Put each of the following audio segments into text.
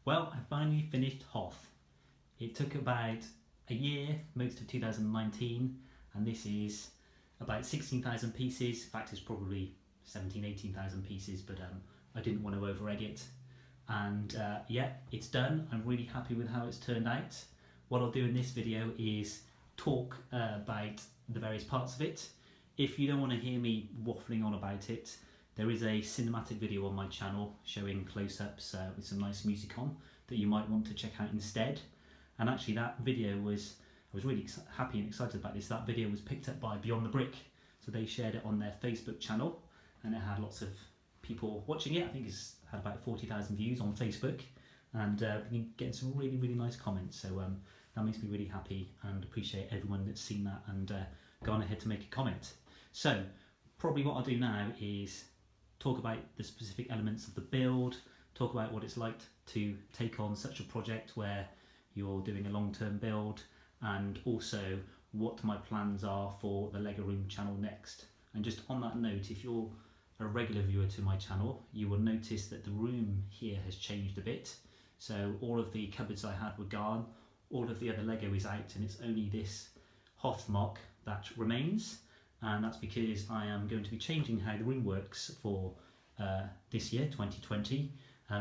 Well, I finally finished Hoth. It took about a year, most of 2019, and this is about 16,000 pieces. In fact, it's probably 18,000 pieces, but I didn't want to over egg it. And yeah, it's done. I'm really happy with how it's turned out. What I'll do in this video is talk about the various parts of it. If you don't want to hear me waffling on about it, there is a cinematic video on my channel showing close-ups with some nice music on that you might want to check out instead. And actually that video I was really happy and excited about this. That video was picked up by Beyond the Brick. So they shared it on their Facebook channel and it had lots of people watching it. I think it's had about 40,000 views on Facebook and been getting some really, really nice comments. So that makes me really happy and appreciate everyone that's seen that and gone ahead to make a comment. So probably what I'll do now is talk about the specific elements of the build, talk about what it's like to take on such a project where you're doing a long-term build, and also what my plans are for the Lego Room channel next. And just on that note, if you're a regular viewer to my channel, you will notice that the room here has changed a bit. So all of the cupboards I had were gone, all of the other Lego is out, and it's only this Hoth MOC that remains. And that's because I am going to be changing how the room works for this year, 2020.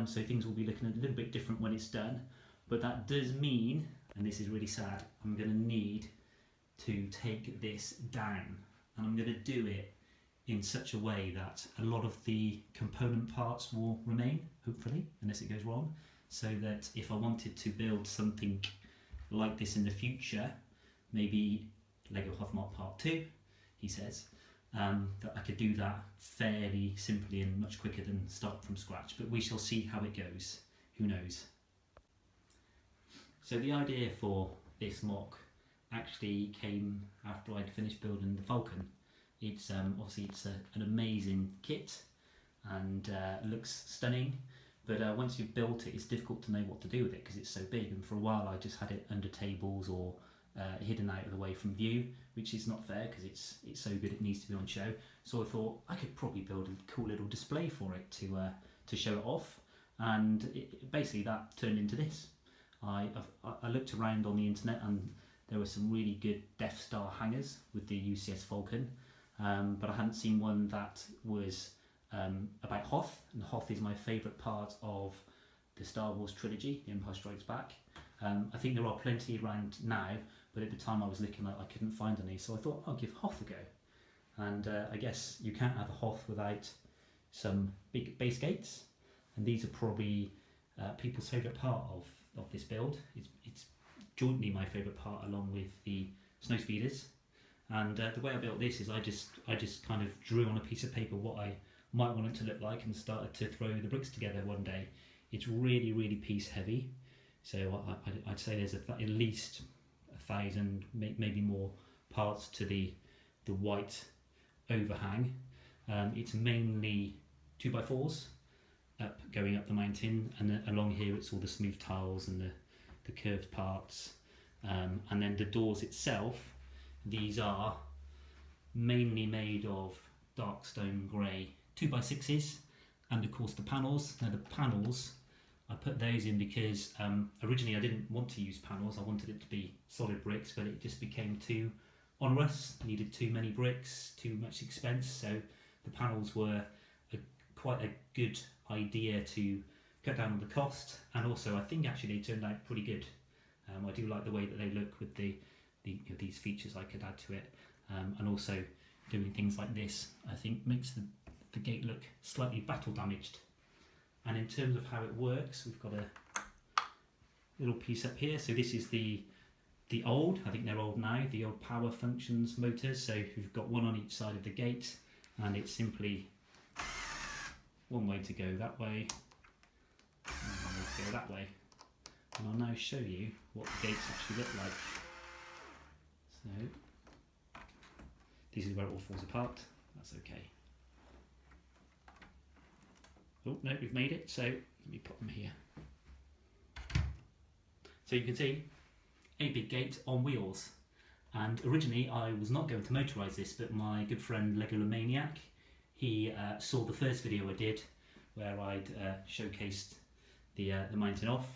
So things will be looking a little bit different when it's done. But that does mean, and this is really sad, I'm going to need to take this down. And I'm going to do it in such a way that a lot of the component parts will remain, hopefully, unless it goes wrong. So that if I wanted to build something like this in the future, maybe Lego Hoth MOC Part 2, he says, that I could do that fairly simply and much quicker than start from scratch. But we shall see how it goes. Who knows? So the idea for this MOC actually came after I'd finished building the Falcon. It's obviously it's an amazing kit and looks stunning, but once you've built it, it's difficult to know what to do with it because it's so big. And for a while I just had it under tables or hidden out of the way from view, which is not fair because it's so good it needs to be on show. So I thought I could probably build a cool little display for it to show it off, and basically that turned into this. I looked around on the internet and there were some really good Death Star hangers with the UCS Falcon, but I hadn't seen one that was about Hoth, and Hoth is my favourite part of the Star Wars trilogy, The Empire Strikes Back. I think there are plenty around now, but at the time I was looking, I couldn't find any, so I thought I'll give Hoth a go. And I guess you can't have a Hoth without some big base gates, and these are probably people's favourite part of this build. It's jointly my favourite part along with the snow speeders. And the way I built this is I just kind of drew on a piece of paper what I might want it to look like and started to throw the bricks together one day. It's really, really piece heavy. So I'd say there's at least 1,000, maybe more parts to the white overhang. It's mainly 2x4s going up the mountain, and then along here it's all the smooth tiles and the curved parts. And then the doors itself, these are mainly made of dark stone grey 2x6s, and of course the panels. Now the panels, I put those in because originally I didn't want to use panels, I wanted it to be solid bricks, but it just became too onerous, needed too many bricks, too much expense, so the panels were quite a good idea to cut down on the cost, and also I think actually they turned out pretty good. I do like the way that they look with these features I could add to it, and also doing things like this I think makes the gate look slightly battle damaged. And in terms of how it works, we've got a little piece up here. So this is the old, I think they're old now, the old power functions motors. So we've got one on each side of the gate, and it's simply one way to go that way, and one way to go that way. And I'll now show you what the gates actually look like. So this is where it all falls apart. That's okay. Oh no, we've made it, so let me put them here. So you can see a big gate on wheels, and originally I was not going to motorise this, but my good friend Legolomaniac, he saw the first video I did where I'd showcased the mounting off,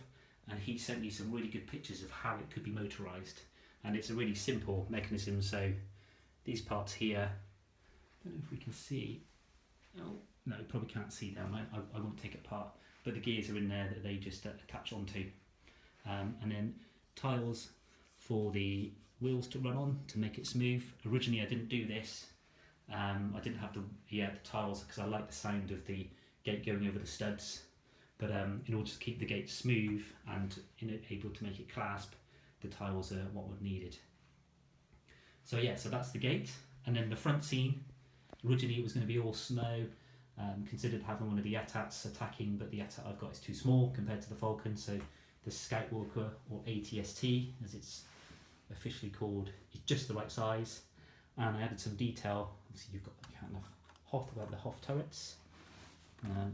and he sent me some really good pictures of how it could be motorised. And it's a really simple mechanism. So these parts here, I don't know if we can see. Oh no, you probably can't see them. I won't take it apart. But the gears are in there that they just attach onto, and then tiles for the wheels to run on to make it smooth. Originally, I didn't do this. I didn't have the tiles because I like the sound of the gate going over the studs. But in order to keep the gate smooth and able to make it clasp, the tiles are what were needed. So yeah, so that's the gate, and then the front scene. Originally, it was going to be all snow. Considered having one of the ATATs attacking, but the ATAT I've got is too small compared to the Falcon, so the Scoutwalker, or ATST as it's officially called, is just the right size. And I added some detail. Obviously you've got the kind of Hoth, about the Hoth turrets,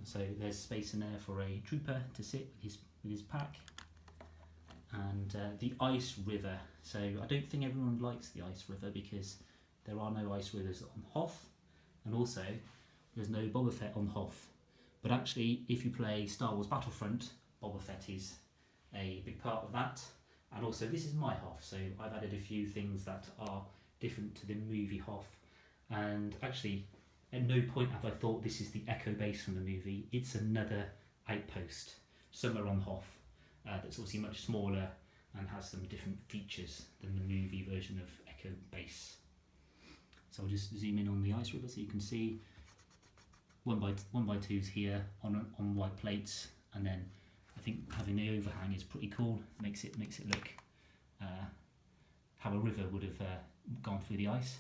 so there's space in there for a trooper to sit with his pack. And the ice river, so I don't think everyone likes the ice river because there are no ice rivers on Hoth, and also there's no Boba Fett on Hoth. But actually, if you play Star Wars Battlefront, Boba Fett is a big part of that. And also, this is my Hoth, so I've added a few things that are different to the movie Hoth. And actually, at no point have I thought this is the Echo base from the movie. It's another outpost somewhere on Hoth that's obviously much smaller and has some different features than the movie version of Echo base. So I'll just zoom in on the ice river so you can see 1x2s here on white plates, and then I think having the overhang is pretty cool. Makes it look how a river would have gone through the ice.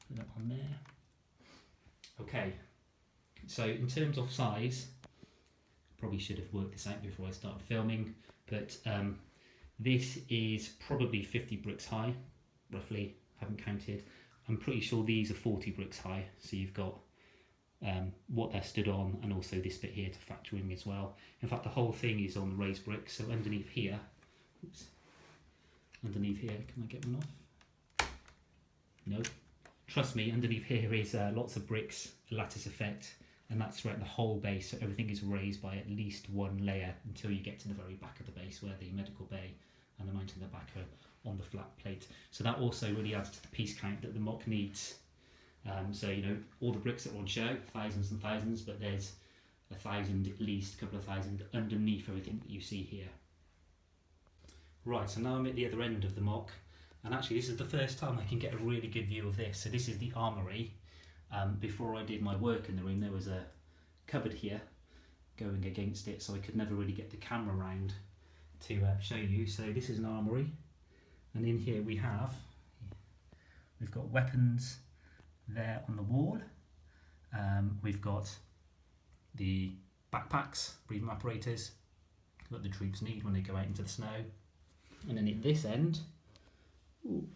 Put that on there. Okay, so in terms of size, probably should have worked this out before I started filming, but this is probably 50 bricks high, roughly. Haven't counted. I'm pretty sure these are 40 bricks high, so you've got what they're stood on, and also this bit here to factor in as well. In fact, the whole thing is on raised bricks, so underneath here, can I get one off? No. Trust me, underneath here is lots of bricks, lattice effect, and that's throughout the whole base, so everything is raised by at least one layer until you get to the very back of the base where the medical bay and the mounting in the back are on the flat plate. So that also really adds to the piece count that the MOC needs. So you know, all the bricks that are on show, thousands and thousands, but there's 1,000 at least, a couple of thousand underneath everything that you see here. Right, so now I'm at the other end of the MOC, and actually this is the first time I can get a really good view of this. So this is the Armory. Before I did my work in the room, there was a cupboard here going against it, so I could never really get the camera around to show you. So this is an Armory, and in here we've got weapons there on the wall. We've got the backpacks, breathing apparatus that the troops need when they go out into the snow. And then at this end,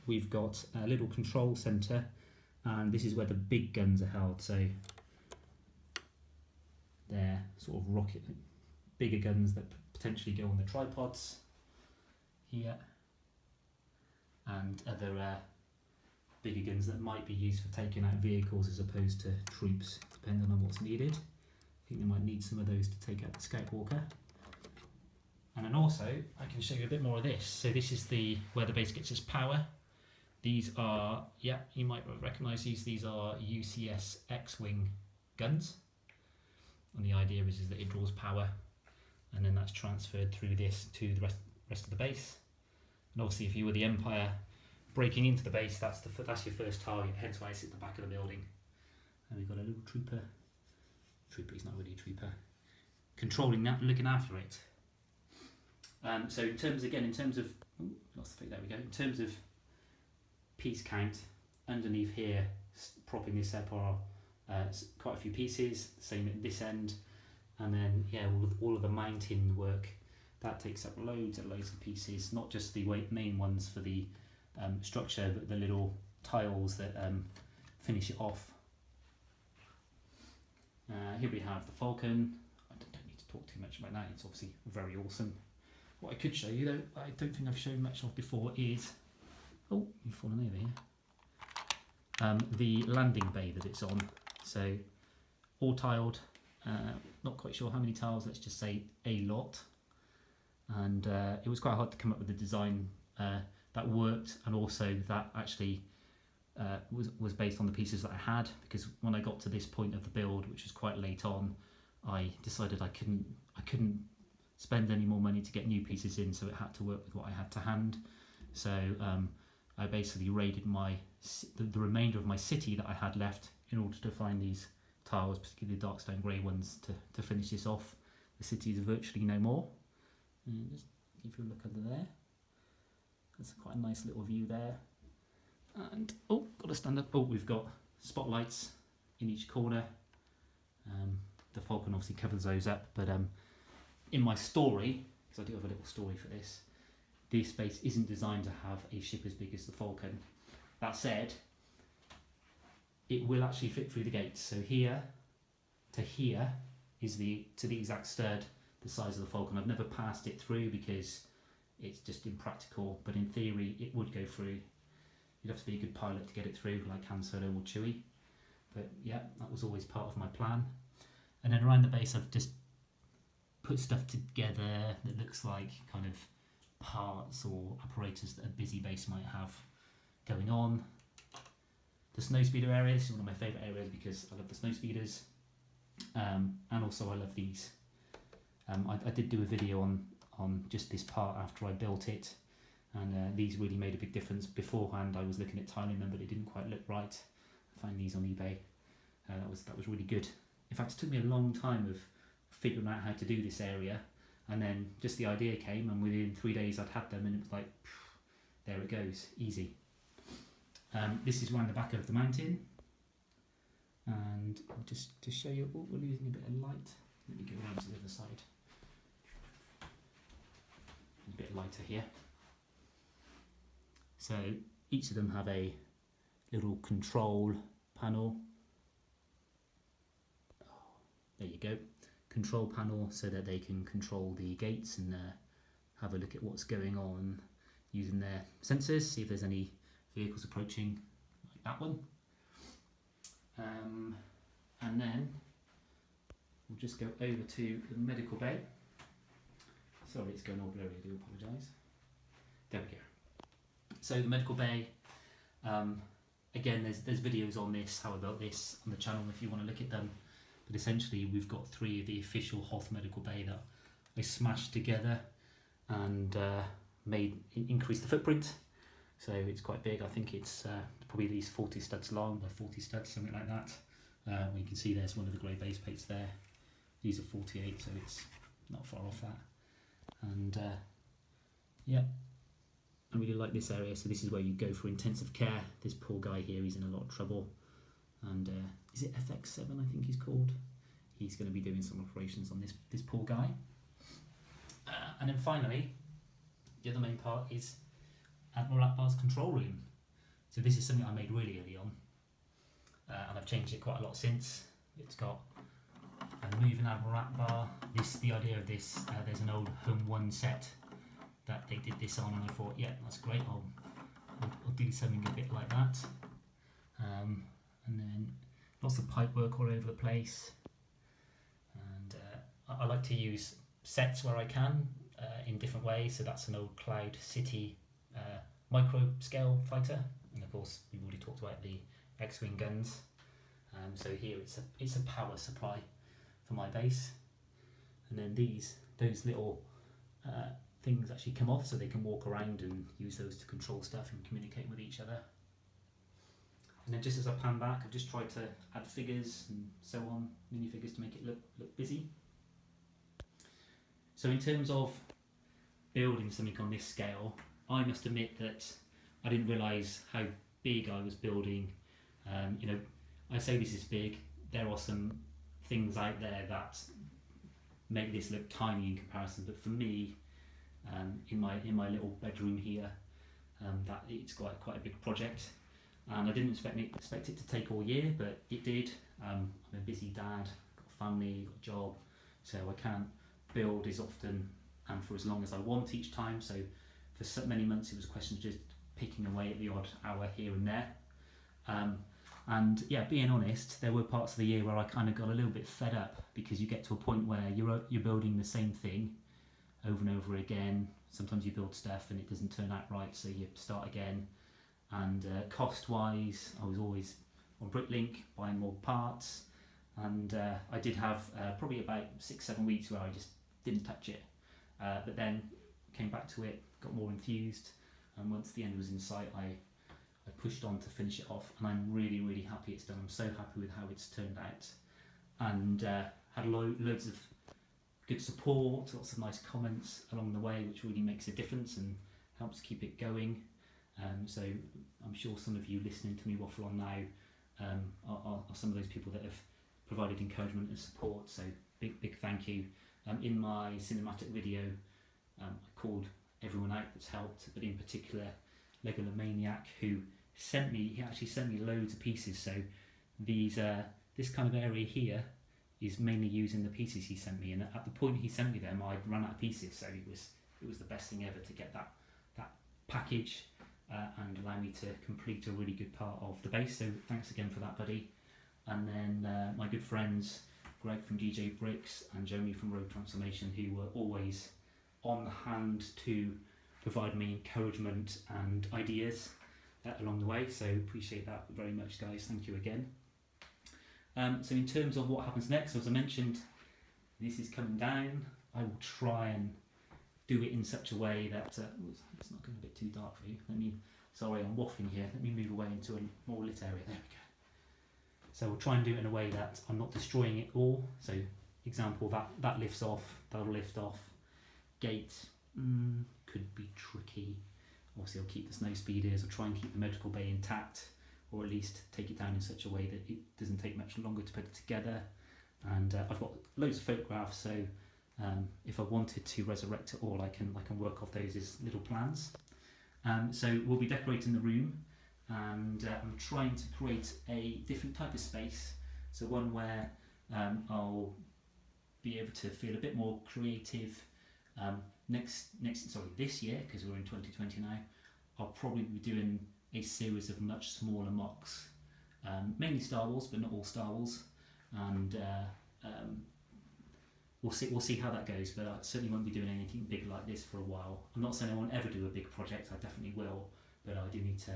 we've got a little control centre, and this is where the big guns are held. So they're sort of bigger guns that potentially go on the tripods here, and other bigger guns that might be used for taking out vehicles as opposed to troops, depending on what's needed. I think they might need some of those to take out the Scoutwalker. And then also, I can show you a bit more of this. So this is where the base gets its power. These are, you might recognise these are UCS X-Wing guns. And the idea is that it draws power, and then that's transferred through this to the rest of the base. And obviously if you were the Empire breaking into the base, that's your first target, hence why it's at the back of the building. And we've got a little trooper. He's not really a trooper. Controlling that, looking after it. So in terms of, there we go. In terms of piece count, underneath here, propping this up are quite a few pieces, same at this end. And then, all of the mounting work, that takes up loads and loads of pieces, not just the main ones for the structure, but the little tiles that finish it off. Here we have the Falcon. I don't need to talk too much about that, it's obviously very awesome. What I could show you though, I don't think I've shown much of before, is, oh, you've fallen over here, the landing bay that it's on. So all tiled, not quite sure how many tiles, let's just say a lot. And it was quite hard to come up with a design that worked, and also that actually was based on the pieces that I had, because when I got to this point of the build, which was quite late on, I decided I couldn't spend any more money to get new pieces in, so it had to work with what I had to hand. So I basically raided the remainder of my city that I had left in order to find these tiles, particularly the dark stone grey ones, to finish this off. The city is virtually no more. And just give you a look under there. That's quite a nice little view there. And got to stand up. We've got spotlights in each corner. The Falcon obviously covers those up, but in my story, because I do have a little story for this space isn't designed to have a ship as big as the Falcon. That said, it will actually fit through the gates. So here to here is to the exact stud the size of the Falcon. I've never passed it through because it's just impractical, but in theory it would go through. You'd have to be a good pilot to get it through, like Han Solo or Chewie. But yeah, that was always part of my plan. And then around the base I've just put stuff together that looks like kind of parts or apparatus that a busy base might have going on. The snowspeeder area, this is one of my favourite areas because I love the snowspeeders, and also I love these. I did do a video on just this part after I built it, and these really made a big difference. Beforehand I was looking at tiling them, but it didn't quite look right. I found these on eBay. That was really good. In fact, it took me a long time of figuring out how to do this area, and then just the idea came, and within 3 days I'd had them, and it was like, there it goes, easy. This is around the back of the mountain, and just to show you, we're losing a bit of light. Let me go around to the other side. A bit lighter here. So each of them have a little control panel. There you go. Control panel so that they can control the gates and have a look at what's going on using their sensors, see if there's any vehicles approaching, like that one. And then we'll just go over to the medical bay. Sorry, it's going all blurry, I do apologise. There we go. So the medical bay, again, there's videos on this, how I built this on the channel if you want to look at them. But essentially we've got 3 of the official Hoth medical bay that I smashed together and increased the footprint. So it's quite big. I think it's probably at least 40 studs long by 40 studs, something like that. You can see there's one of the grey base plates there. These are 48, so it's not far off that. And yeah, I really like this area. So this is where you go for intensive care. This poor guy here, he's in a lot of trouble. And is it FX7 I think he's called? He's going to be doing some operations on this poor guy. And then finally, the other main part is Admiral Akbar's control room. So this is something I made really early on, and I've changed it quite a lot since. It's got a moving Admiral Akbar. The idea of this, there's an old Home 1 set that they did this on, and I thought, yeah, that's great. I'll do something a bit like that. And then lots of pipe work all over the place. And I like to use sets where I can in different ways. So that's an old Cloud City micro scale fighter, and of course we've already talked about the X-wing guns. So here it's a power supply for my base, and then those little things actually come off, so they can walk around and use those to control stuff and communicate with each other. And then just as I pan back, I've just tried to add figures and so on, minifigures, to make it look busy. So in terms of building something on this scale, I must admit that I didn't realise how big I was building. I say this is big. There are some things out there that make this look tiny in comparison, but for me, in my little bedroom here, that it's quite a big project. And I didn't expect it to take all year, but it did. I'm a busy dad, got a family, got a job, so I can't build as often and for as long as I want each time. So for so many months it was a question of just picking away at the odd hour here and there. And And yeah, being honest, there were parts of the year where I kind of got a little bit fed up, because you get to a point where you're building the same thing over and over again. Sometimes you build stuff and it doesn't turn out right, so you start again. And cost-wise, I was always on Bricklink buying more parts, and I did have probably about 6-7 weeks where I just didn't touch it, but then came back to it, got more enthused, and once the end was in sight, I pushed on to finish it off, and I'm really, really happy it's done. I'm so happy with how it's turned out, and had loads of good support, lots of nice comments along the way, which really makes a difference and helps keep it going. So I'm sure some of you listening to me waffle on now are some of those people that have provided encouragement and support, so big thank you. In my cinematic video, I called everyone out that's helped, but in particular Lego Maniac, who actually sent me loads of pieces. So this kind of area here is mainly using the pieces he sent me, and at the point he sent me them, I'd run out of pieces, so it was the best thing ever to get that package and allow me to complete a really good part of the base. So thanks again for that, buddy. And then my good friends Greg from DJ Bricks and Jeremy from Road Transformation, who were always on hand to provide me encouragement and ideas along the way, so appreciate that very much, guys. Thank you again. So in terms of what happens next, as I mentioned, this is coming down. I will try and do it in such a way that it's not going a bit too dark for you. Sorry, I'm waffling here. Let me move away into a more lit area. There we go. So we'll try and do it in a way that I'm not destroying it all. So example, that lifts off, that'll lift off. Gate could be tricky. Obviously I'll keep the snow speeders, I'll try and keep the medical bay intact, or at least take it down in such a way that it doesn't take much longer to put it together. And I've got loads of photographs, so if I wanted to resurrect it all, I can work off those as little plans. So we'll be decorating the room, and I'm trying to create a different type of space, so one where I'll be able to feel a bit more creative. This year, because we're in 2020 now, I'll probably be doing a series of much smaller MOCs, mainly Star Wars, but not all Star Wars, and we'll see how that goes. But I certainly won't be doing anything big like this for a while. I'm not saying I won't ever do a big project, I definitely will, but I do need to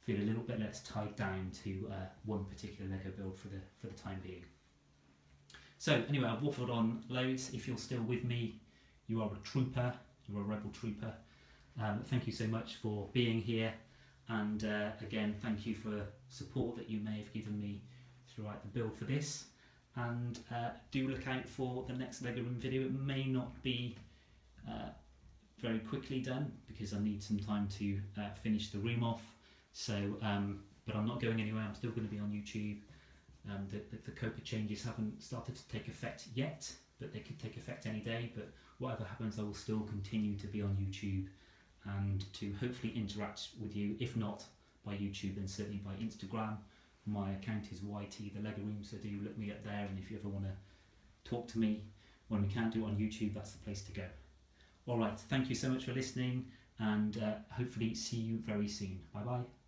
feel a little bit less tied down to one particular Lego build for the time being. So anyway, I've waffled on loads. If you're still with me, you are a trooper, you're a rebel trooper. Thank you so much for being here, and again, thank you for support that you may have given me throughout the build for this. And do look out for the next Lego Room video. It may not be very quickly done, because I need some time to finish the room off. So, but I'm not going anywhere. I'm still going to be on YouTube. The COPA changes haven't started to take effect yet, but they could take effect any day. But whatever happens, I will still continue to be on YouTube and to hopefully interact with you, if not by YouTube, then certainly by Instagram. My account is YT the Lego Room, so do look me up there, and if you ever want to talk to me when we can't do it on YouTube, that's the place to go. Alright, thank you so much for listening, and hopefully see you very soon. Bye bye.